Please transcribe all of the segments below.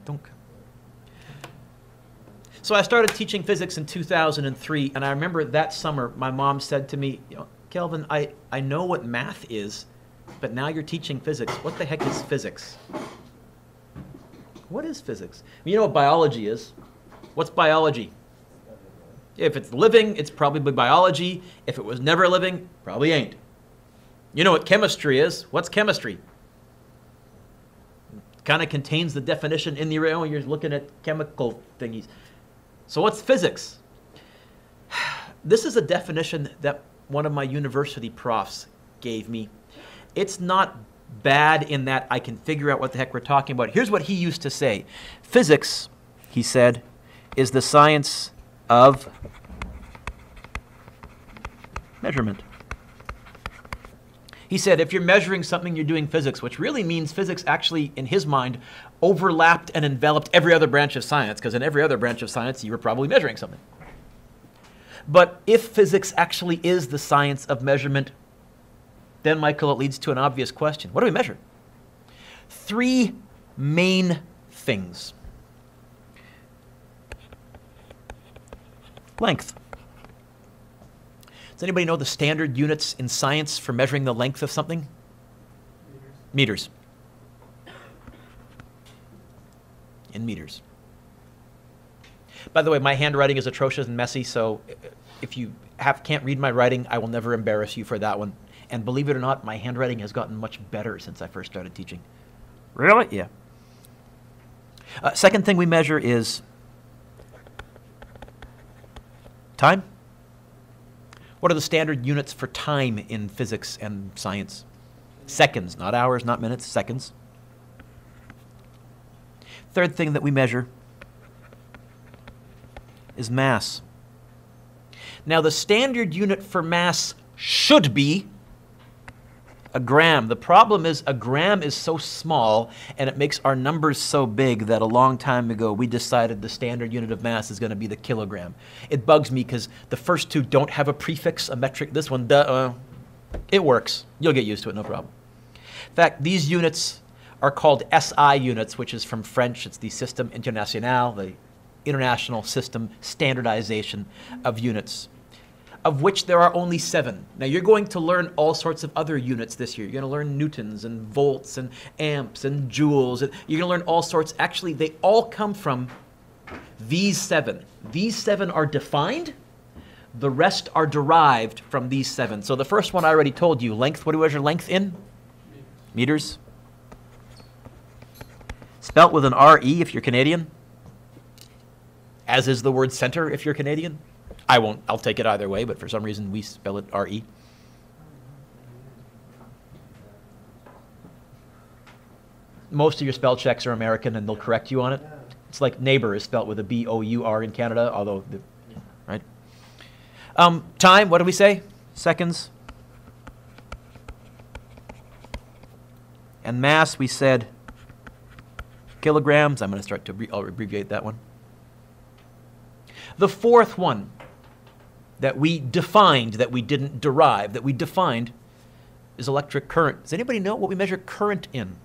Dunk. So I started teaching physics in 2003, and I remember that summer my mom said to me, you know, Kelvin, I know what math is, but now you're teaching physics. What the heck is physics? What is physics? You know what biology is. What's biology? If it's living, it's probably biology. If it was never living, probably ain't. You know what chemistry is. What's chemistry? It kind of contains the definition in the when you're looking at chemical thingies. So what's physics? This is a definition that one of my university profs gave me. It's not bad in that I can figure out what the heck we're talking about. Here's what he used to say. Physics, he said, is the science of measurement. He said if you're measuring something, you're doing physics, which really means physics actually, in his mind, overlapped and enveloped every other branch of science, because in every other branch of science, you were probably measuring something. But if physics actually is the science of measurement, then, Michael, it leads to an obvious question. What do we measure? Three main things. Length. Does anybody know the standard units in science for measuring the length of something? Meters. In meters. By the way, my handwriting is atrocious and messy, so if you can't read my writing, I will never embarrass you for that one. And believe it or not, my handwriting has gotten much better since I first started teaching. Really? Yeah. Second thing we measure is time. What are the standard units for time in physics and science? Seconds, not hours, not minutes, seconds. Third thing that we measure is mass. Now, the standard unit for mass should be a gram. The problem is a gram is so small and it makes our numbers so big that a long time ago we decided the standard unit of mass is going to be the kilogram. It bugs me because the first two don't have a prefix, a metric. This one, it works. You'll get used to it, no problem. In fact, these units are called SI units, which is from French. It's the System International, the International System Standardization of Units, of which there are only 7. Now, you're going to learn all sorts of other units this year. You're going to learn newtons and volts and amps and joules. And you're going to learn all sorts. Actually, they all come from these 7. These 7 are defined. The rest are derived from these 7. So the first one I already told you, length. What do we measure length in? Meters. Spelt with an R-E if you're Canadian, as is the word center if you're Canadian. I won't, I'll take it either way, but for some reason we spell it R-E. Most of your spell checks are American and they'll correct you on it. It's like neighbor is spelled with a B-O-U-R in Canada, although, right? Time, what do we say? Seconds. And mass, we said kilograms. I'm going to start to I'll abbreviate that one. The fourth one that we defined, that we didn't derive, that we defined, is electric current. Does anybody know what we measure current in?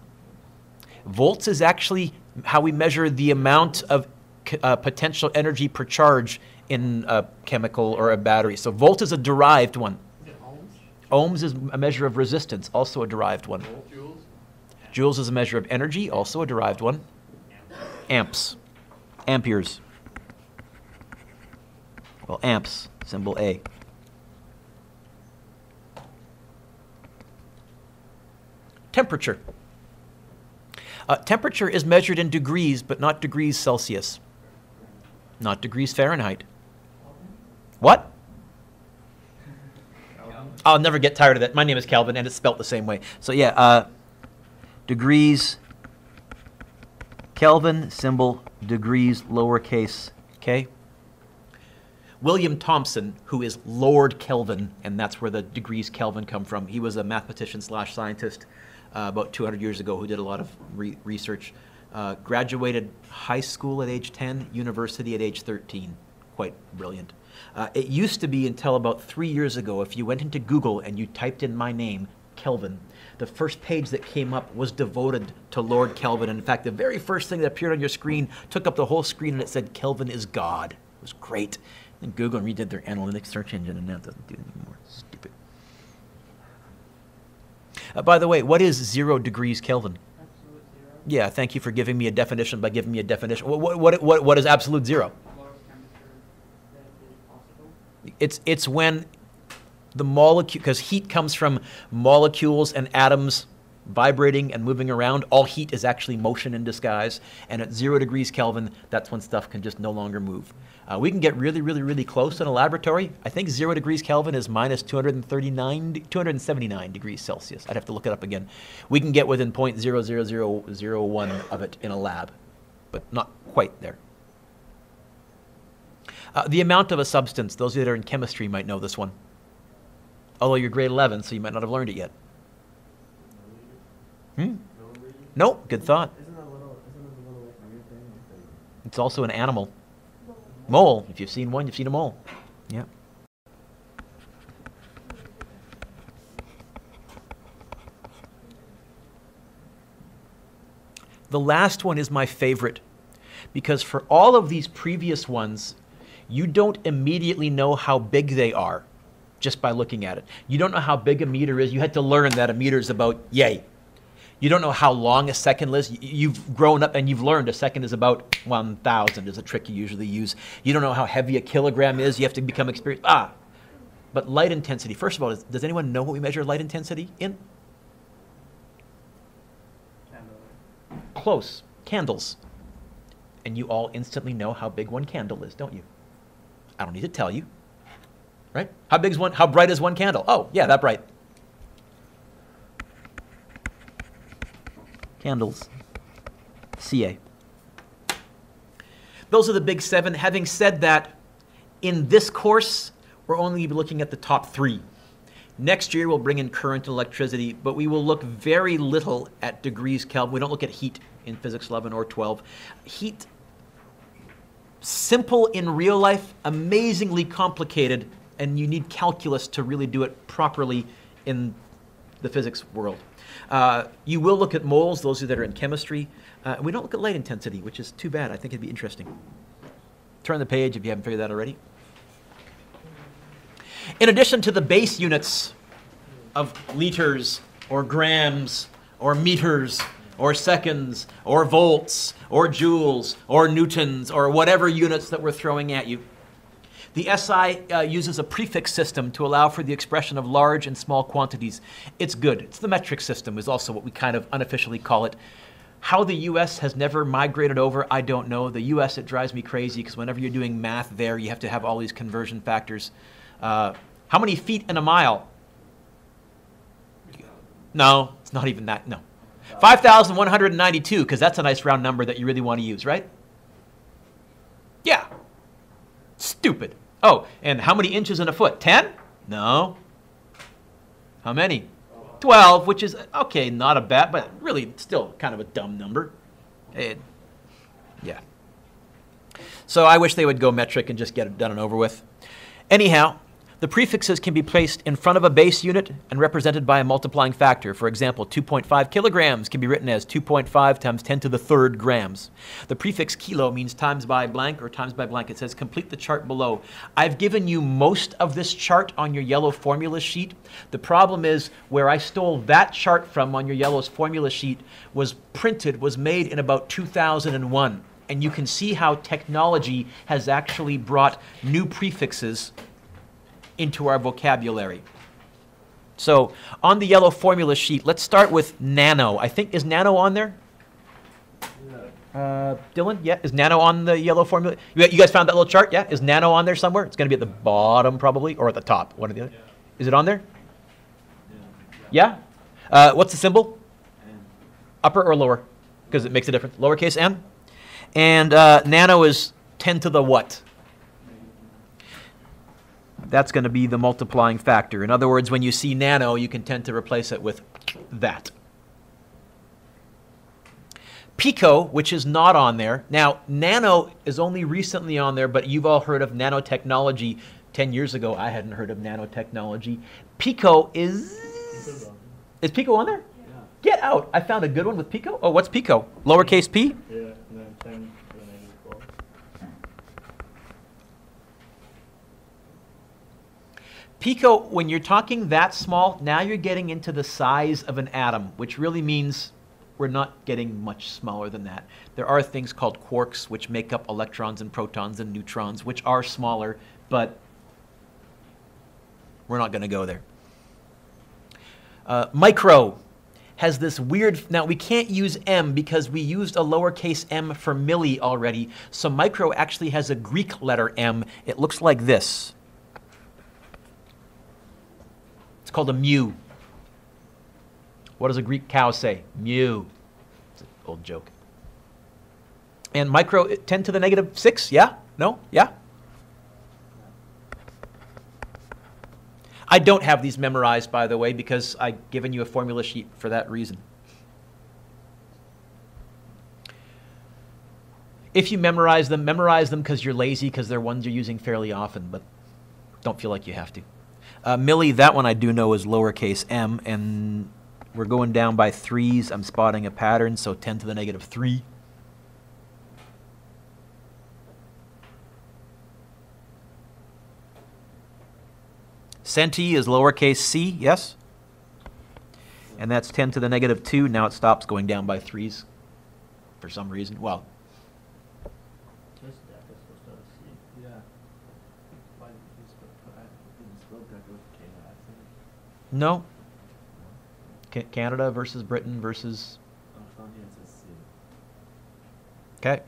Volts is actually how we measure the amount of potential energy per charge in a chemical or a battery. So volt is a derived one. Ohms is a measure of resistance, also a derived one. Joules? Joules is a measure of energy, also a derived one. Amps. Amperes. Well, amps, symbol A. Temperature. Temperature is measured in degrees, but not degrees Celsius. Not degrees Fahrenheit. What? I'll never get tired of that. My name is Calvin, and it's spelt the same way. So yeah, degrees Kelvin, symbol degrees lowercase k. William Thomson, who is Lord Kelvin, and that's where the degrees Kelvin come from. He was a mathematician / scientist about 200 years ago who did a lot of research. Graduated high school at age 10, university at age 13. Quite brilliant. It used to be until about 3 years ago, if you went into Google and you typed in my name, Kelvin. The first page that came up was devoted to Lord Kelvin. In fact, the very first thing that appeared on your screen took up the whole screen, and it said, Kelvin is God. It was great. Then Google redid their analytics search engine, and now it doesn't do it anymore. Stupid. By the way, what is 0 degrees Kelvin? Absolute zero. Yeah, thank you for giving me a definition by giving me a definition. What is absolute zero? Lowest temperature that is possible. It's when the molecule, because heat comes from molecules and atoms vibrating and moving around. All heat is actually motion in disguise. And at 0 degrees Kelvin, that's when stuff can just no longer move. We can get really, really, really close in a laboratory. I think 0 degrees Kelvin is minus 279 degrees Celsius. I'd have to look it up again. We can get within 0.00001 of it in a lab, but not quite there. The amount of a substance, those of you that are in chemistry might know this one. Although you're grade 11, so you might not have learned it yet. No, good thought. Isn't it a little like weird thing? It's also an animal. Mole. If you've seen one, you've seen a mole. Yeah. The last one is my favorite because for all of these previous ones, you don't immediately know how big they are just by looking at it. You don't know how big a meter is. You had to learn that a meter is about yay. You don't know how long a second is. You've grown up and you've learned a second is about 1,000 is a trick you usually use. You don't know how heavy a kilogram is. You have to become experienced. But light intensity. First of all, does anyone know what we measure light intensity in? Close. Candles. And you all instantly know how big one candle is, don't you? I don't need to tell you. Right? How bright is one candle? Oh, yeah, that bright. Candles. CA. Those are the big 7. Having said that, in this course, we're only looking at the top 3. Next year, we'll bring in current and electricity, but we will look very little at degrees Kelvin. We don't look at heat in physics 11 or 12. Heat, simple in real life, amazingly complicated, and you need calculus to really do it properly in the physics world. You will look at moles, those of you that are in chemistry. We don't look at light intensity, which is too bad. I think it'd be interesting. Turn the page if you haven't figured that already. In addition to the base units of liters or grams or meters or seconds or volts or joules or newtons or whatever units that we're throwing at you, the SI uses a prefix system to allow for the expression of large and small quantities. It's good. It's the metric system is also what we kind of unofficially call it. How the US has never migrated over, I don't know. The US, it drives me crazy because whenever you're doing math there, you have to have all these conversion factors. How many feet in a mile? No, it's not even that, no. 5,192, because that's a nice round number that you really want to use, right? Yeah. Stupid. Oh, and how many inches in a foot? 10? No. How many? 12, which is, okay, not a bad, but really still kind of a dumb number. Yeah. So I wish they would go metric and just get it done and over with. Anyhow, the prefixes can be placed in front of a base unit and represented by a multiplying factor. For example, 2.5 kilograms can be written as 2.5 times 10 to the third grams. The prefix kilo means times by blank or times by blank. It says complete the chart below. I've given you most of this chart on your yellow formula sheet. The problem is where I stole that chart from on your yellow formula sheet was made in about 2001. And you can see how technology has actually brought new prefixes into our vocabulary. So on the yellow formula sheet, let's start with nano. I think, is nano on there? Yeah. Dylan, yeah, is nano on the yellow formula? You guys found that little chart, yeah? Is nano on there somewhere? It's gonna be at the bottom probably, or at the top, one or the other. Yeah. Is it on there? Yeah? What's the symbol? N. Upper or lower? Because it makes a difference. Lowercase n? And nano is 10 to the what? That's going to be the multiplying factor. In other words, when you see nano, you can tend to replace it with that. Pico, which is not on there. Now, nano is only recently on there, but you've all heard of nanotechnology. 10 years ago, I hadn't heard of nanotechnology. Pico is... Is pico on there? Yeah. Get out. I found a good one with pico. Oh, what's pico? Lowercase p? Yeah, and then 10 to the negative 12. Pico, when you're talking that small, now you're getting into the size of an atom, which really means we're not getting much smaller than that. There are things called quarks, which make up electrons and protons and neutrons, which are smaller, but we're not going to go there. Micro has this weird, now we can't use m because we used a lowercase m for milli already, so micro actually has a Greek letter m. It looks like this. It's called a mu. What does a Greek cow say? Mu. It's an old joke. And micro, 10 to the negative 6? Yeah? No? Yeah? I don't have these memorized, by the way, because I've given you a formula sheet for that reason. If you memorize them because you're lazy, because they're ones you're using fairly often, but don't feel like you have to. Milli, that one I do know is lowercase m, and we're going down by 3s. I'm spotting a pattern, so 10 to the negative 3. Centi is lowercase c, yes? And that's 10 to the negative 2. Now it stops going down by 3s for some reason. Well, This deck is supposed to have a C. Yeah. Why did you spell Decker with K, I think? no. Canada versus Britain versus... Oh, it's on here, it says C. Okay.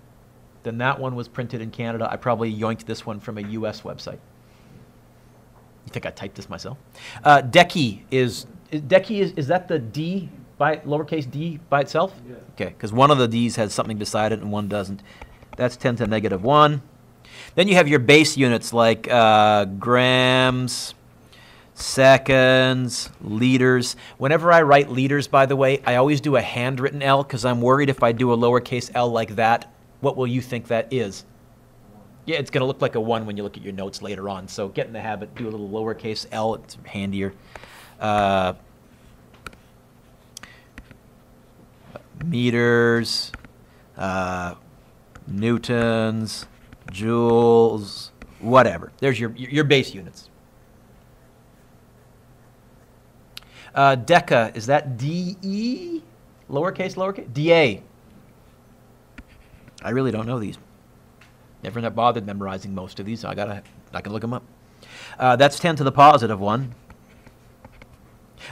Then that one was printed in Canada. I probably yoinked this one from a US website. You think I typed this myself? Decky is that the D by lowercase d by itself? Yeah. Okay, because one of the D's has something beside it and one doesn't. That's 10 to the negative 1. Then you have your base units like grams, seconds, liters. Whenever I write liters, by the way, I always do a handwritten L because I'm worried if I do a lowercase L like that, what will you think that is? Yeah, it's going to look like a 1 when you look at your notes later on. So get in the habit, do a little lowercase L. It's handier. Meters, newtons, joules, whatever. There's your base units. Deca, is that D-E? Lowercase? D-A. I really don't know these. Never bothered memorizing most of these, so I can look them up. That's 10 to the positive 1.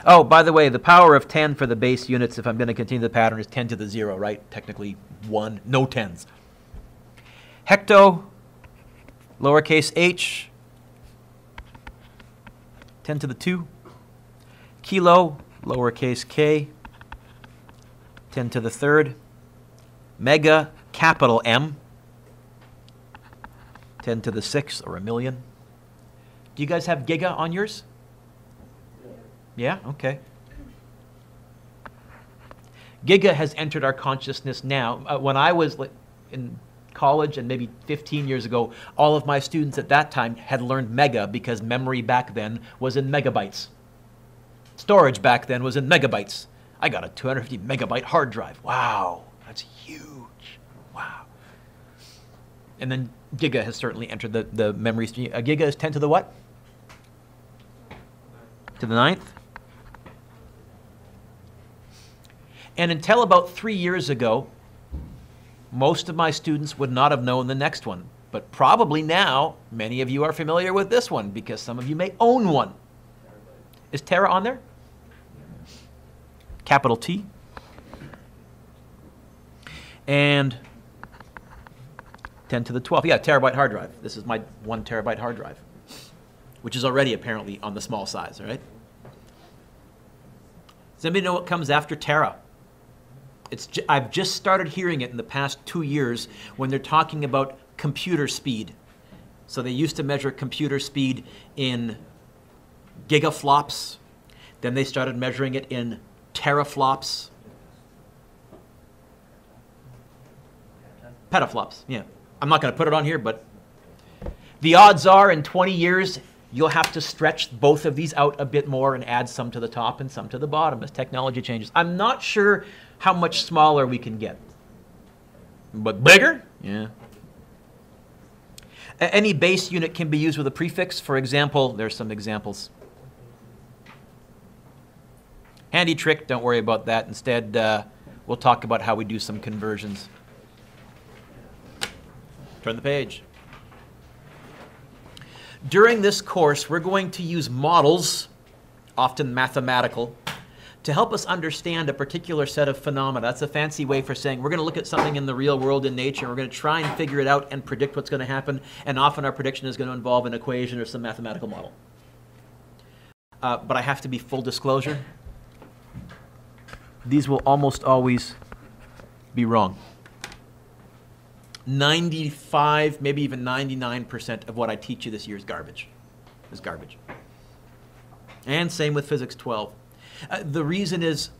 Oh, by the way, the power of 10 for the base units, if I'm going to continue the pattern, is 10 to the 0, right? Technically 1, no 10s. Hecto, lowercase h, 10 to the 2. Kilo, lowercase k, 10 to the 3rd. Mega, capital M, 10 to the 6th, or a million. Do you guys have giga on yours? Yeah? Okay. Giga has entered our consciousness now. When I was in college and maybe 15 years ago, all of my students at that time had learned mega because memory back then was in megabytes. Storage back then was in megabytes. I got a 250 megabyte hard drive. Wow, that's huge. Wow. And then giga has certainly entered the memory stream. A giga is 10 to the what? To the 9th? And until about 3 years ago, most of my students would not have known the next one. But probably now, many of you are familiar with this one because some of you may own one. Is Tera on there? Capital T. And 10 to the 12th. Yeah, terabyte hard drive. This is my 1 terabyte hard drive, which is already apparently on the small size, all right? Does anybody know what comes after Tera? I've just started hearing it in the past 2 years when they're talking about computer speed. So they used to measure computer speed in gigaflops. Then they started measuring it in teraflops. Petaflops, yeah. I'm not going to put it on here, but the odds are in 20 years, you'll have to stretch both of these out a bit more and add some to the top and some to the bottom as technology changes. I'm not sure how much smaller we can get. But bigger? Yeah. Any base unit can be used with a prefix. For example, there's some examples. Handy trick, don't worry about that. Instead, we'll talk about how we do some conversions. Turn the page. During this course, we're going to use models, often mathematical, to help us understand a particular set of phenomena. That's a fancy way for saying we're going to look at something in the real world in nature, and we're going to try and figure it out and predict what's going to happen, and often our prediction is going to involve an equation or some mathematical model. But I have to be full disclosure. These will almost always be wrong. 95, maybe even 99% of what I teach you this year is garbage. And same with Physics 12. The reason is,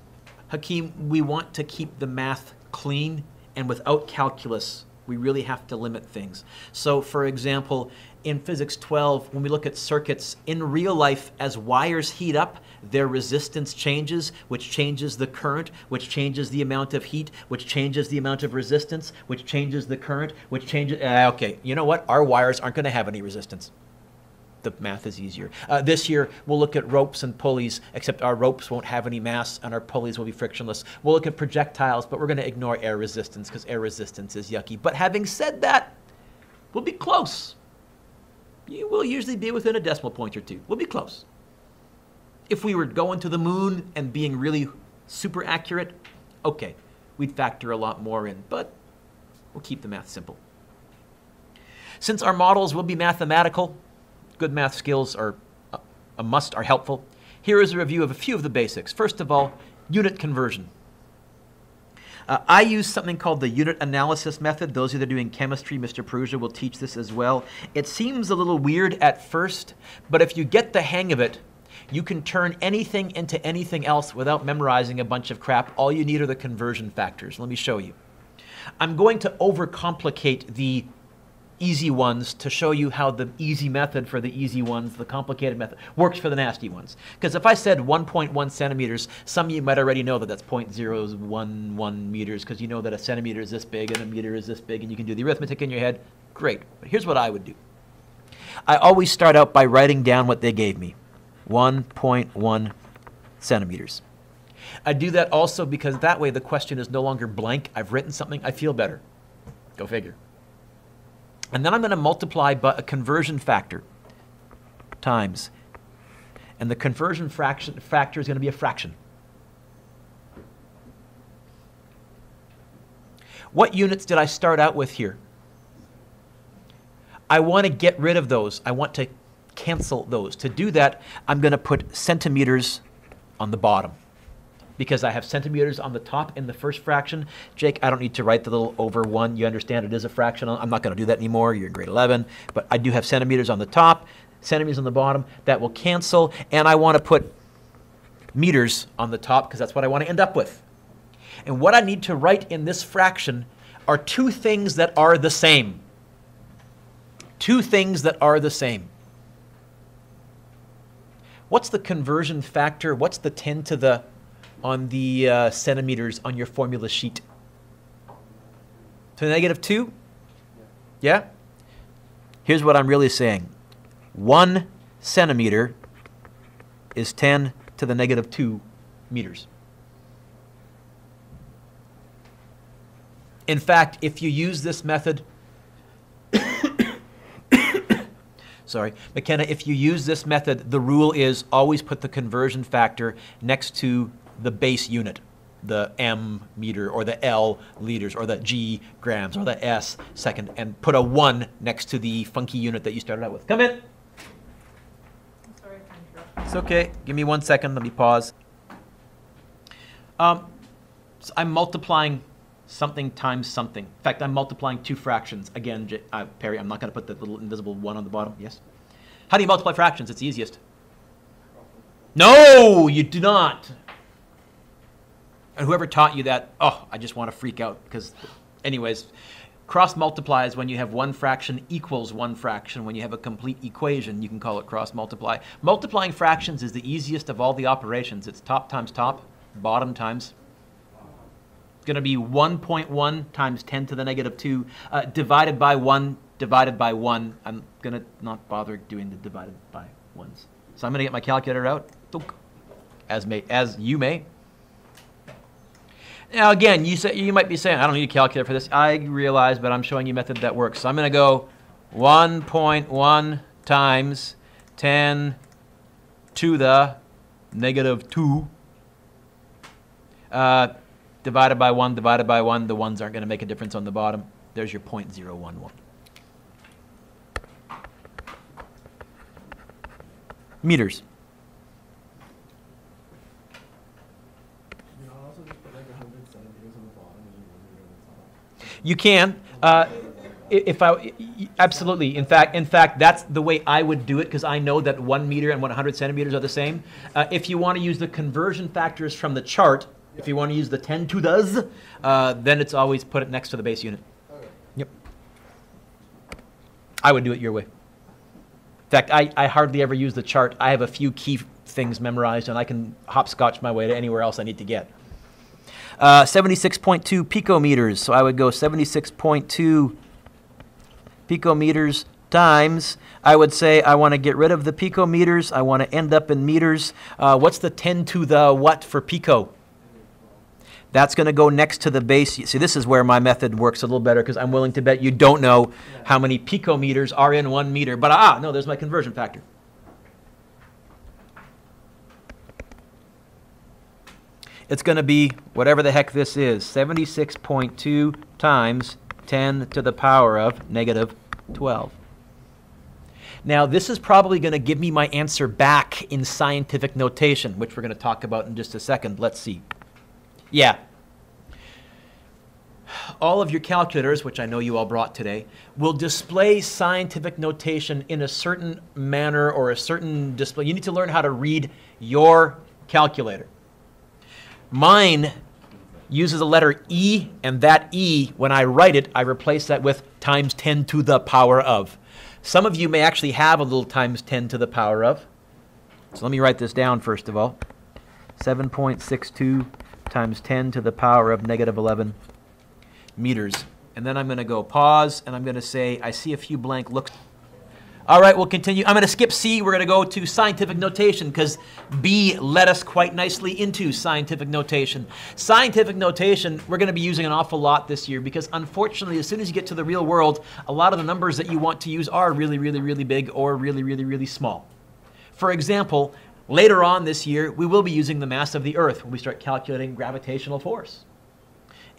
Hakeem, we want to keep the math clean, and without calculus, we really have to limit things. So, for example, in Physics 12, when we look at circuits, in real life, as wires heat up, their resistance changes, which changes the current, which changes the amount of heat, which changes the amount of resistance, which changes the current, which changes... okay, you know what? Our wires aren't going to have any resistance. The math is easier. This year, we'll look at ropes and pulleys, except our ropes won't have any mass and our pulleys will be frictionless. We'll look at projectiles, but we're going to ignore air resistance because air resistance is yucky. But having said that, we'll be close. You will usually be within a decimal point or two. We'll be close. If we were going to the moon and being really super accurate, okay, we'd factor a lot more in, but we'll keep the math simple. Since our models will be mathematical, good math skills are a must, are helpful. Here is a review of a few of the basics. First of all, unit conversion. I use something called the unit analysis method. Those of you that are doing chemistry, Mr. Perugia will teach this as well. It seems a little weird at first, but if you get the hang of it, you can turn anything into anything else without memorizing a bunch of crap. All you need are the conversion factors. Let me show you. I'm going to overcomplicate the easy ones to show you how the easy method for the easy ones, the complicated method, works for the nasty ones. Because if I said 1.1 centimeters, some of you might already know that that's 0.011 meters, because you know that a centimeter is this big and a meter is this big, and you can do the arithmetic in your head. Great. But here's what I would do. I always start out by writing down what they gave me. 1.1 centimeters. I do that also because that way the question is no longer blank. I've written something. I feel better. Go figure. And then I'm going to multiply by a conversion factor times. And the conversion factor is going to be a fraction. What units did I start out with here? I want to get rid of those. I want to cancel those. To do that, I'm going to put centimeters on the bottom, because I have centimeters on the top in the first fraction. Jake, I don't need to write the little over 1. You understand it is a fraction. I'm not going to do that anymore. You're in grade 11. But I do have centimeters on the top, centimeters on the bottom. That will cancel. And I want to put meters on the top because that's what I want to end up with. And what I need to write in this fraction are two things that are the same. Two things that are the same. What's the conversion factor? What's the 10 to the on the centimeters on your formula sheet? To the -2? Yeah? Here's what I'm really saying. 1 centimeter is 10 to the -2 meters. In fact, if you use this method, sorry, McKenna, if you use this method, the rule is always put the conversion factor next to the base unit, the M meter or the L liters or the G grams or the S second, and put a 1 next to the funky unit that you started out with. Come in. I'm sorry to interrupt. It's okay. Give me 1 second. Let me pause. So I'm multiplying something times something. In fact, I'm multiplying two fractions. Again, Perry, I'm not going to put the little invisible 1 on the bottom. Yes? How do you multiply fractions? It's easiest. No, you do not. And whoever taught you that, oh, I just want to freak out. Because, anyways, Cross multiply is when you have one fraction equals one fraction. When you have a complete equation, you can call it cross multiply. Multiplying fractions is the easiest of all the operations. It's top times top, bottom times. It's going to be 1.1 times 10 to the negative 2 divided by 1 divided by 1. I'm going to not bother doing the divided by 1s. So I'm going to get my calculator out, as you may. Now again, you might be saying, I don't need a calculator for this. I realize, but I'm showing you a method that works. So I'm going to go 1.1 times 10 to the negative 2 divided by 1 divided by 1. The 1s aren't going to make a difference on the bottom. There's your 0.011. Meters. You can. Absolutely. In fact, that's the way I would do it, because I know that 1 meter and 100 centimeters are the same. If you want to use the conversion factors from the chart, if you want to use the 10 to the, then it's always put it next to the base unit. Yep. I would do it your way. In fact, I hardly ever use the chart. I have a few key things memorized, and I can hopscotch my way to anywhere else I need to get. 76.2 picometers. So I would go 76.2 picometers times. I would say I want to get rid of the picometers. I want to end up in meters. What's the 10 to the what for pico? That's going to go next to the base. See, this is where my method works a little better, because I'm willing to bet you don't know how many picometers are in 1 meter. But no, there's my conversion factor. It's going to be whatever the heck this is, 76.2 times 10 to the power of negative 12. Now, this is probably going to give me my answer back in scientific notation, which we're going to talk about in just a second. Let's see. Yeah. All of your calculators, which I know you all brought today, will display scientific notation in a certain manner or a certain display. You need to learn how to read your calculator. Mine uses a letter E, and that E, when I write it, I replace that with times 10 to the power of. Some of you may actually have a little times 10 to the power of. So let me write this down first of all. 7.62 times 10 to the power of negative 11 meters. And then I'm going to go pause, and I'm going to say, I see a few blank looks. All right, we'll continue. I'm going to skip C. We're going to go to scientific notation, because B led us quite nicely into scientific notation. Scientific notation, we're going to be using an awful lot this year, because unfortunately, as soon as you get to the real world, a lot of the numbers that you want to use are really, really, really big or really, really, really small. For example, later on this year, we will be using the mass of the Earth when we start calculating gravitational force.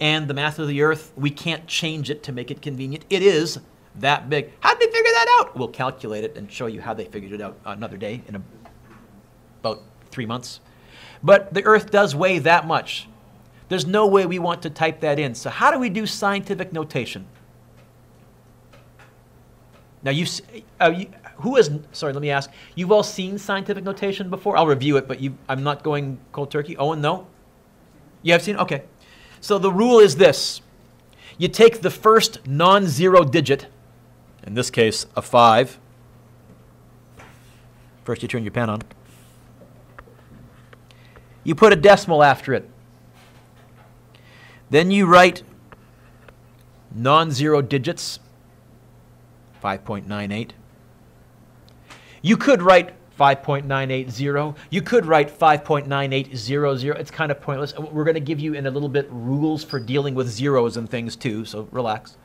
And the mass of the Earth, we can't change it to make it convenient. It is that big. How did they figure that out? We'll calculate it and show you how they figured it out another day in about 3 months. But the Earth does weigh that much. There's no way we want to type that in. So how do we do scientific notation? Now, sorry, let me ask. You've all seen scientific notation before? I'll review it, but I'm not going cold turkey. Owen, no? You have seen? Okay. So the rule is this. You take the first non-zero digit, in this case, a 5. First, you turn your pen on. You put a decimal after it. Then you write non-zero digits, 5.98. You could write 5.980. You could write 5.9800. It's kind of pointless. We're going to give you in a little bit rules for dealing with zeros and things too, so relax.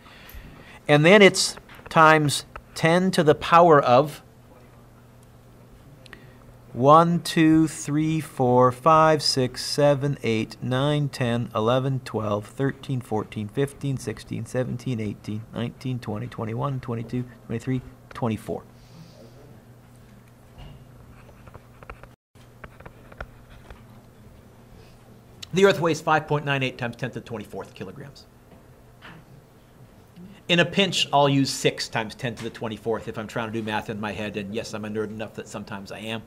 And then it's times 10 to the power of 1, 2, 3, 4, 5, 6, 7, 8, 9, 10, 11, 12, 13, 14, 15, 16, 17, 18, 19, 20, 21, 22, 23, 24. The Earth weighs 5.98 times 10 to the 24th kilograms. In a pinch, I'll use 6 times 10 to the 24th if I'm trying to do math in my head, and yes, I'm a nerd enough that sometimes I am.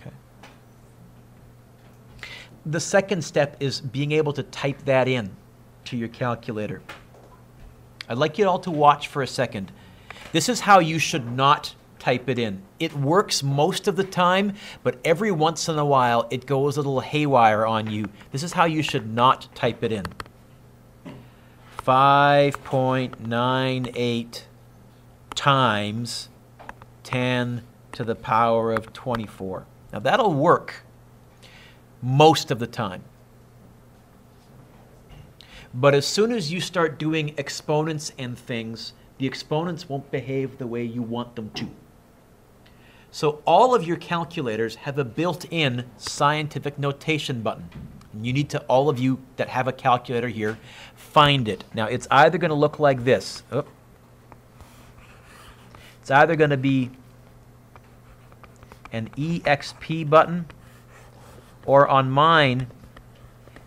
Okay. The second step is being able to type that in. to your calculator. I'd like you all to watch for a second. This is how you should not type it in. It works most of the time, but every once in a while it goes a little haywire on you. This is how you should not type it in. 5.98 times 10 to the power of 24. Now that'll work most of the time. But as soon as you start doing exponents and things, the exponents won't behave the way you want them to. So all of your calculators have a built-in scientific notation button. And you need to, all of you that have a calculator here, find it. Now it's either going to look like this. Oh. It's either going to be an EXP button, or on mine,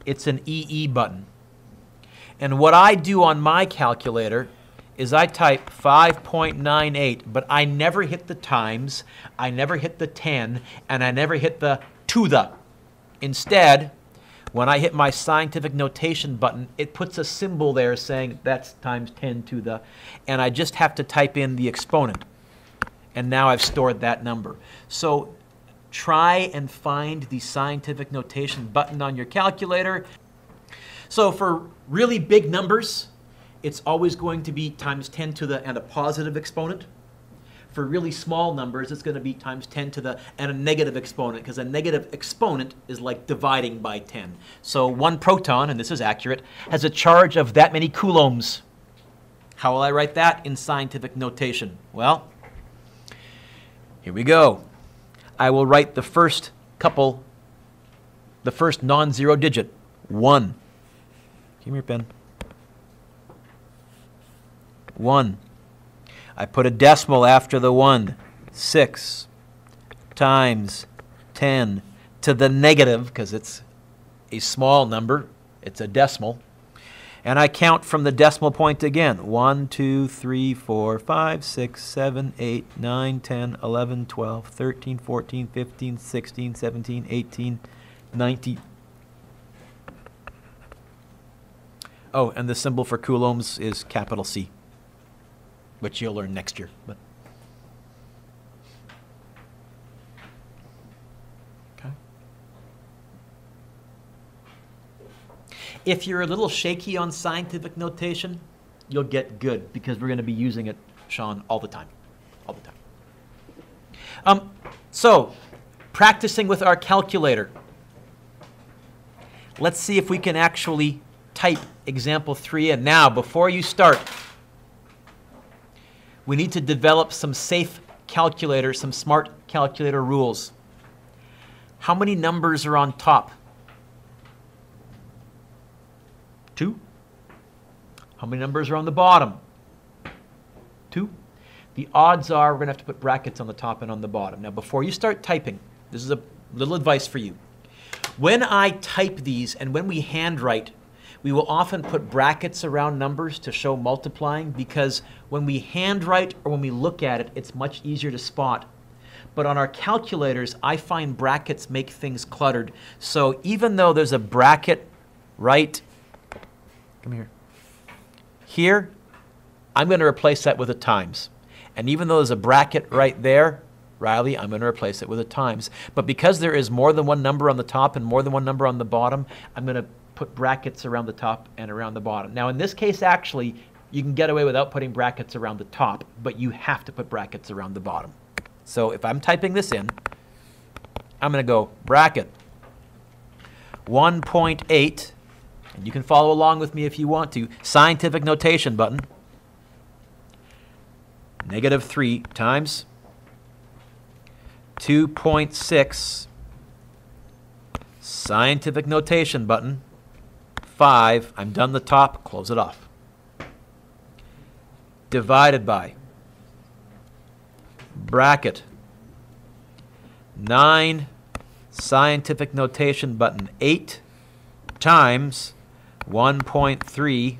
it's an EE button. And what I do on my calculator is I type 5.98, but I never hit the times, I never hit the 10, and I never hit the to the. Instead, when I hit my scientific notation button, it puts a symbol there saying that's times 10 to the, and I just have to type in the exponent. And now I've stored that number. So try and find the scientific notation button on your calculator. So for really big numbers, it's always going to be times 10 to the and a positive exponent. For really small numbers, it's going to be times 10 to the and a negative exponent, because a negative exponent is like dividing by 10. So one proton, and this is accurate, has a charge of that many coulombs. How will I write that in scientific notation? Well, here we go. I will write the first couple, the first non-zero digit, 1. Give me your pen. 1. I put a decimal after the 1. 6 times 10 to the negative, because it's a small number, it's a decimal. And I count from the decimal point again. 1, 2, 3, 4, 5, 6, 7, 8, 9, 10, 11, 12, 13, 14, 15, 16, 17, 18, 19. Oh, and the symbol for coulombs is capital C, which you'll learn next year. But okay. If you're a little shaky on scientific notation, you'll get good, because we're going to be using it, Sean, all the time. All the time. So, practicing with our calculator. Let's see if we can actually type example 3 in. Now, before you start, we need to develop some safe calculator, some smart calculator rules. How many numbers are on top? 2. How many numbers are on the bottom? 2. The odds are we're going to have to put brackets on the top and on the bottom. Now, before you start typing, this is a little advice for you. When I type these and when we handwrite, we will often put brackets around numbers to show multiplying, because when we handwrite or when we look at it, it's much easier to spot. But on our calculators, I find brackets make things cluttered. So even though there's a bracket right, come here, here, I'm going to replace that with a times. And even though there's a bracket right there, Riley, I'm going to replace it with a times. But because there is more than one number on the top and more than one number on the bottom, I'm going to put brackets around the top and around the bottom. Now in this case, actually, you can get away without putting brackets around the top, but you have to put brackets around the bottom. So if I'm typing this in, I'm going to go bracket 1.8, and you can follow along with me if you want to, scientific notation button, -3 times 2.6, scientific notation button, 5, I'm done the top, close it off. Divided by bracket 9, scientific notation button, 8 times 1.3,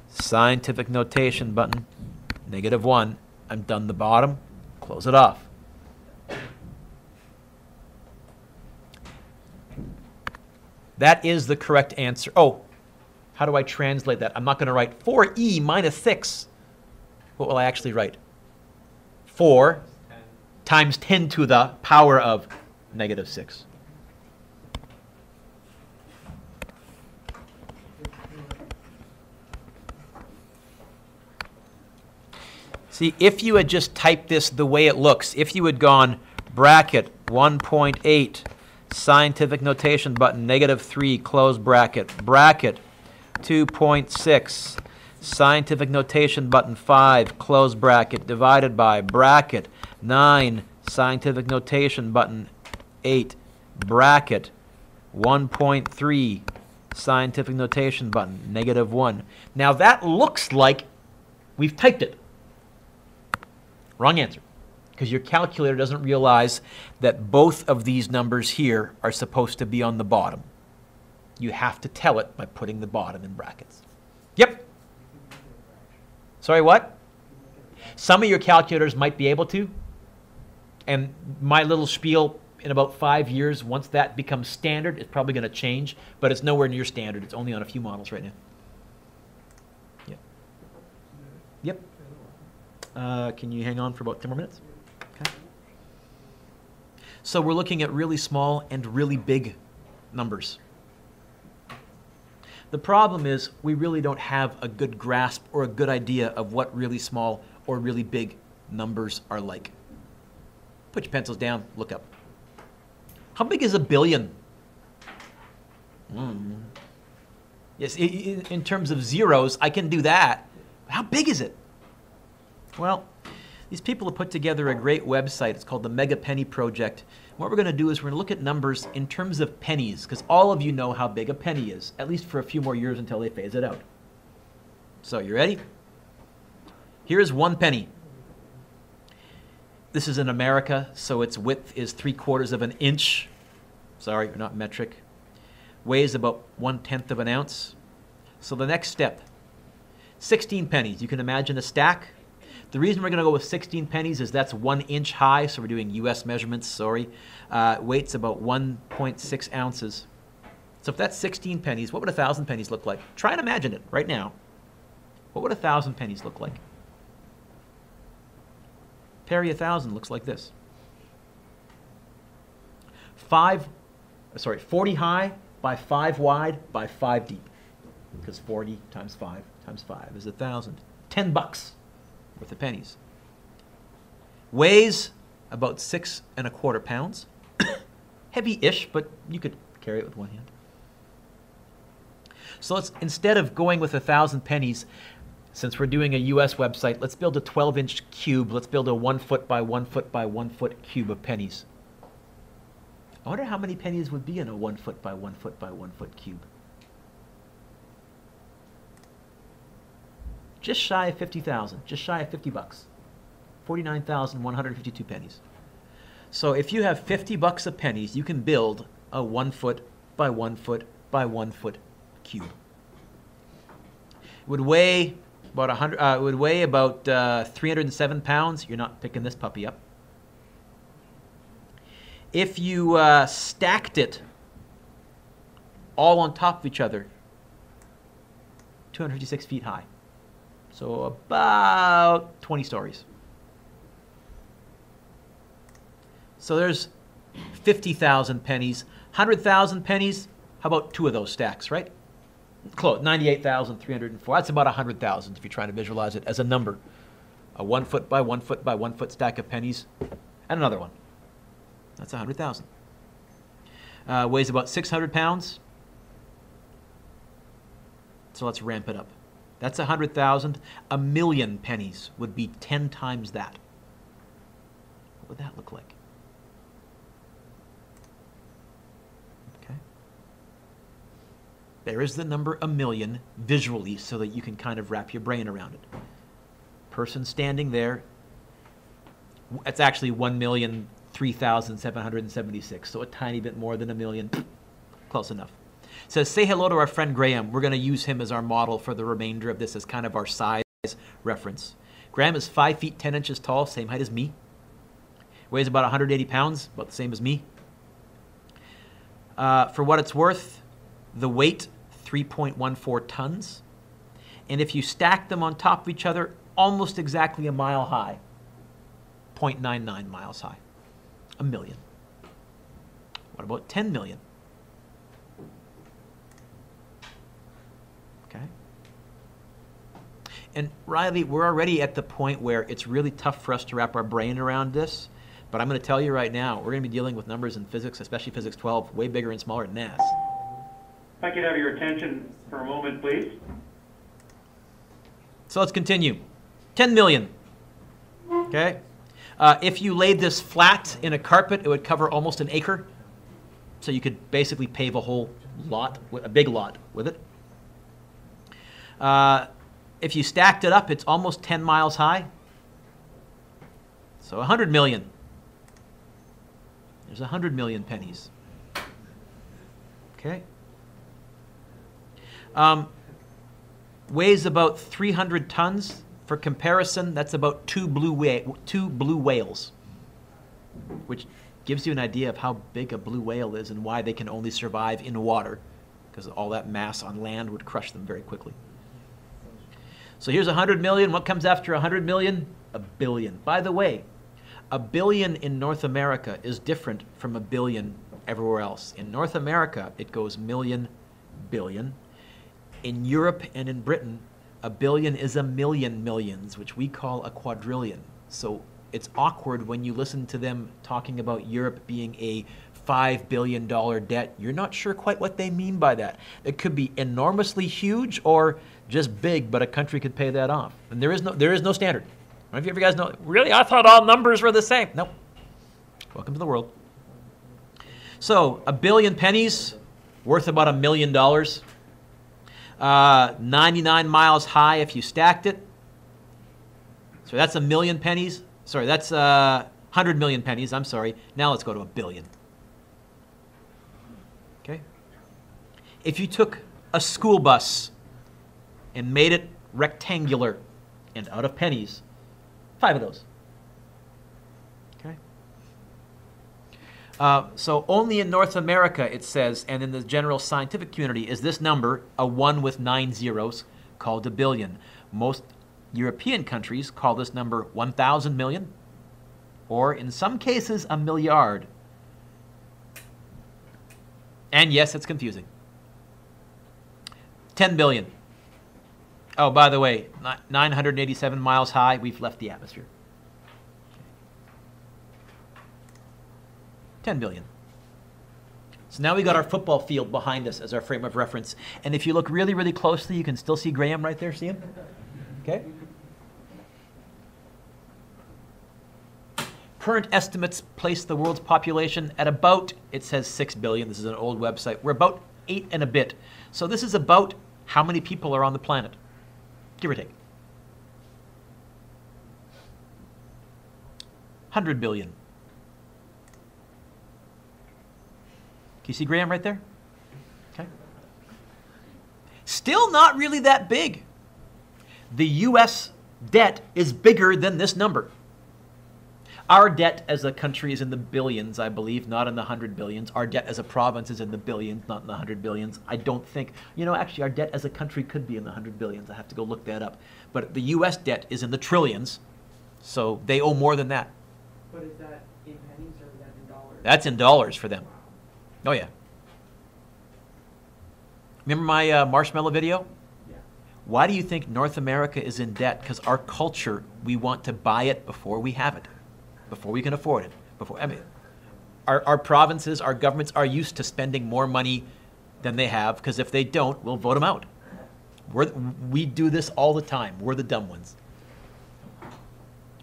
scientific notation button, -1, I'm done the bottom, close it off. That is the correct answer. Oh, How do I translate that? I'm not going to write 4e minus 6. What will I actually write? 4 times 10 to the power of negative 6. See, if you had just typed this the way it looks, if you had gone bracket 1.8, scientific notation button, negative 3, close bracket, bracket 2.6, scientific notation button 5, close bracket, divided by bracket 9, scientific notation button 8, bracket 1.3, scientific notation button, negative 1. Now that looks like we've typed it. Wrong answer, because your calculator doesn't realize that both of these numbers here are supposed to be on the bottom. You have to tell it by putting the bottom in brackets. Yep. Sorry, what? Some of your calculators might be able to. And my little spiel, in about 5 years, once that becomes standard, it's probably going to change. But it's nowhere near standard. It's only on a few models right now. Yep. Yep. Can you hang on for about 10 more minutes? Okay. So we're looking at really small and really big numbers. The problem is we really don't have a good grasp or a good idea of what really small or really big numbers are like. Put your pencils down, look up. How big is a billion? Yes, in terms of zeros, I can do that. How big is it? Well, these people have put together a great website. It's called the Mega Penny Project. What we're going to do is we're going to look at numbers in terms of pennies, because all of you know how big a penny is, at least for a few more years until they phase it out. So, you ready? Here's 1 penny. This is in America, so its width is 3/4 of an inch. Sorry, we're not metric. Weighs about 1/10 of an ounce. So the next step, 16 pennies. You can imagine a stack. The reason we're going to go with 16 pennies is that's 1 inch high, so we're doing US measurements, sorry. Weight's about 1.6 ounces. So if that's 16 pennies, what would 1,000 pennies look like? Try and imagine it right now. What would 1,000 pennies look like? Parry 1,000 looks like this. 40 high by 5 wide by 5 deep. Because 40 times 5 times 5 is 1,000. $10 worth of pennies. Weighs about 6¼ pounds. Heavy-ish, but you could carry it with one hand. So let's, instead of going with 1,000 pennies, since we're doing a US website, let's build a 12-inch cube. Let's build a 1 foot by 1 foot by 1 foot cube of pennies. I wonder how many pennies would be in a 1 foot by 1 foot by 1 foot cube. Just shy of 50,000, just shy of $50. 49,152 pennies. So if you have $50 of pennies, you can build a 1 foot by 1 foot by 1 foot cube. It would weigh about 307 pounds. You're not picking this puppy up. If you stacked it all on top of each other, 256 feet high. So about 20 stories. So there's 50,000 pennies. 100,000 pennies, how about 2 of those stacks, right? Close, 98,304. That's about 100,000 if you're trying to visualize it as a number. A 1 foot by 1 foot by 1 foot stack of pennies. And another one. That's 100,000. Weighs about 600 pounds. So let's ramp it up. That's 100,000. 1,000,000 pennies would be 10 times that. What would that look like? Okay. There is the number 1,000,000 visually so that you can kind of wrap your brain around it. Person standing there, it's actually 1,003,776, so a tiny bit more than 1,000,000. Close enough. It says, say hello to our friend Graham. We're going to use him as our model for the remainder of this as kind of our size reference. Graham is 5 feet 10 inches tall, same height as me. Weighs about 180 pounds, about the same as me. For what it's worth, the weight, 3.14 tons. And if you stack them on top of each other, almost exactly a mile high. 0.99 miles high. A million. What about 10 million? Okay. And Riley, we're already at the point where it's really tough for us to wrap our brain around this. But I'm going to tell you right now, we're going to be dealing with numbers in physics, especially physics 12, way bigger and smaller than NAS. If I could have your attention for a moment, please. So let's continue. 10 million. Okay. If you laid this flat in a carpet, it would cover almost an acre. So you could basically pave a whole lot, a big lot with it. If you stacked it up, it's almost 10 miles high. So 100 million. There's 100 million pennies. Okay. Weighs about 300 tons. For comparison, that's about two blue whales, which gives you an idea of how big a blue whale is and why they can only survive in water, because all that mass on land would crush them very quickly. So here's 100 million. What comes after 100 million? A billion. By the way, a billion in North America is different from a billion everywhere else. In North America, it goes million, billion. In Europe and in Britain, a billion is a million millions, which we call a quadrillion. So it's awkward when you listen to them talking about Europe being a $5 billion debt. You're not sure quite what they mean by that. It could be enormously huge or just big, but a country could pay that off. And there is no standard. I don't know if you guys know, really, I thought all numbers were the same. Nope. Welcome to the world. So a billion pennies, worth about $1 million. 99 miles high if you stacked it. So that's a million pennies. Sorry, that's 100 million pennies. I'm sorry. Now let's go to a billion. Okay. If you took a school bus and made it rectangular and out of pennies, 5 of those. Okay. So only in North America, it says, and in the general scientific community, is this number, a 1 with 9 zeros, called a billion. Most European countries call this number 1,000 million, or in some cases, a milliard. And yes, it's confusing. 10 billion. Oh, by the way, 987 miles high, we've left the atmosphere. 10 billion. So now we got our football field behind us as our frame of reference. And if you look really, really closely, you can still see Graham right there. See him? Okay. Current estimates place the world's population at about, it says 6 billion. This is an old website. We're about 8 and a bit. So this is about how many people are on the planet, give or take. 100 billion. Can you see Graham right there? Okay. Still not really that big. The U.S. debt is bigger than this number. Our debt as a country is in the billions, I believe, not in the 100 billions. Our debt as a province is in the billions, not in the 100 billions. I don't think, actually our debt as a country could be in the 100 billions. I have to go look that up. But the U.S. debt is in the trillions, so they owe more than that. But is that in pennies or is that in dollars? That's in dollars for them. Oh, yeah. Remember my marshmallow video? Yeah. Why do you think North America is in debt? Because our culture, we want to buy it before we have it, before we can afford it. Our provinces, our governments are used to spending more money than they have, because if they don't, we'll vote them out. We do this all the time. We're the dumb ones.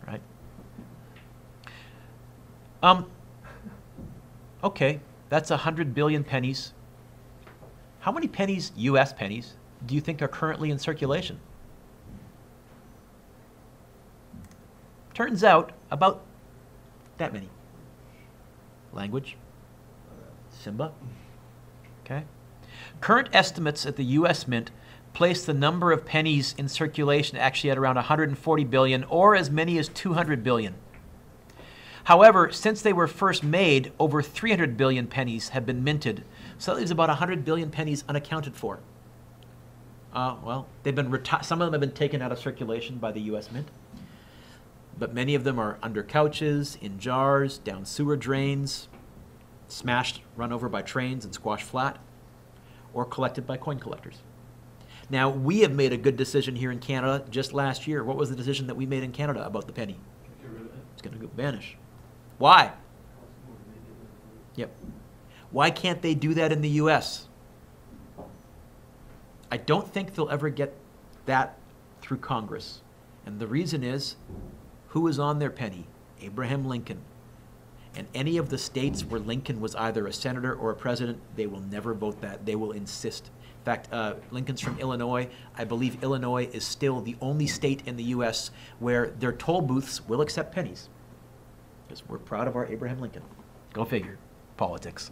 Right? Okay, that's 100 billion pennies. How many pennies, U.S. pennies, do you think are currently in circulation? Turns out, about that many. Language. Simba. Okay. Current estimates at the U.S. Mint place the number of pennies in circulation actually at around 140 billion, or as many as 200 billion. However, since they were first made, over 300 billion pennies have been minted, so that leaves about 100 billion pennies unaccounted for. Well, they've been some of them have been taken out of circulation by the U.S. Mint, but many of them are under couches, in jars, down sewer drains, smashed, run over by trains and squashed flat, or collected by coin collectors. Now, we have made a good decision here in Canada just last year. What was the decision that we made in Canada about the penny? Get rid of it. It's going to vanish. Why? Yep. Why can't they do that in the U.S.? I don't think they'll ever get that through Congress. And the reason is, who is on their penny? Abraham Lincoln. And any of the states where Lincoln was either a senator or a president, they will never vote that. They will insist. In fact, Lincoln's from Illinois. I believe Illinois is still the only state in the U.S. where their toll booths will accept pennies. Because we're proud of our Abraham Lincoln. Go figure. Politics.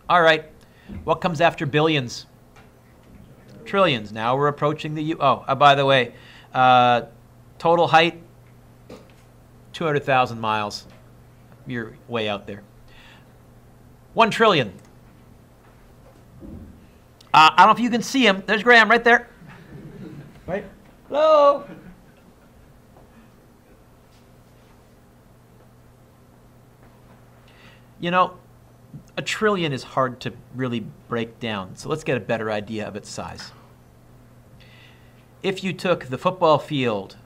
All right. What comes after billions? Trillions. Now we're approaching the by the way, total height, 200,000 miles. You're way out there. 1 trillion. I don't know if you can see him. There's Graham right there. Right? Hello. You know, a trillion is hard to really break down, so let's get a better idea of its size. If you took the football field,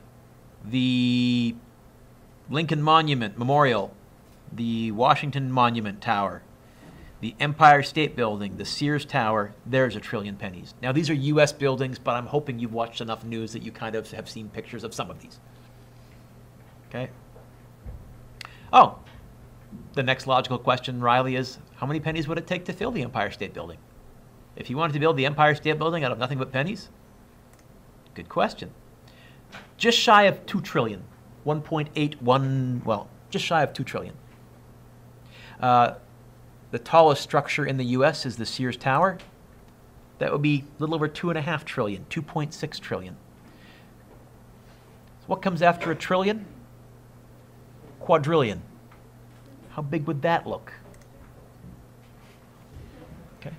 the Lincoln Monument Memorial, the Washington Monument Tower, the Empire State Building, the Sears Tower, there's a trillion pennies. Now, these are U.S. buildings, but I'm hoping you've watched enough news that you kind of have seen pictures of some of these. Okay? Oh, the next logical question, Riley, is how many pennies would it take to fill the Empire State Building? If you wanted to build the Empire State Building out of nothing but pennies? Good question. Just shy of 2 trillion. 1.81, well, just shy of 2 trillion. The tallest structure in the U.S. is the Sears Tower. That would be a little over 2.5 trillion, 2.6 trillion. So what comes after a trillion? Quadrillion. How big would that look? Okay.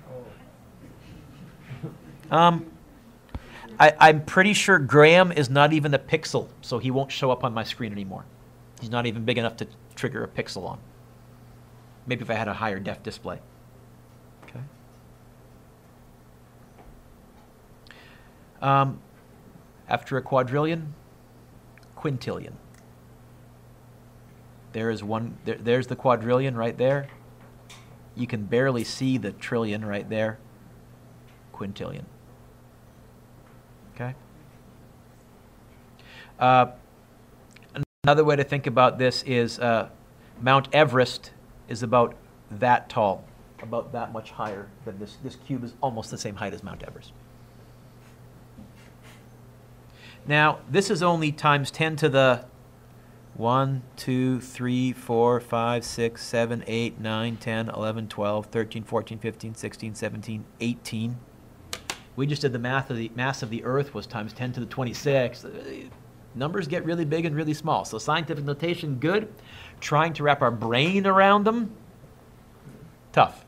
I'm pretty sure Graham is not even a pixel, so he won't show up on my screen anymore. He's not even big enough to trigger a pixel on. Maybe if I had a higher def display. Okay. After a quadrillion, quintillion. There's the quadrillion right there. You can barely see the trillion right there. Quintillion. Okay. Another way to think about this is Mount Everest is about that tall, about that much higher than this. This cube is almost the same height as Mount Everest. Now, this is only times 10 to the 1, 2, 3, 4, 5, 6, 7, 8, 9, 10, 11, 12, 13, 14, 15, 16, 17, 18. We just did the math of the mass of the Earth was times 10 to the 26. Numbers get really big and really small. So scientific notation, good. Trying to wrap our brain around them, tough.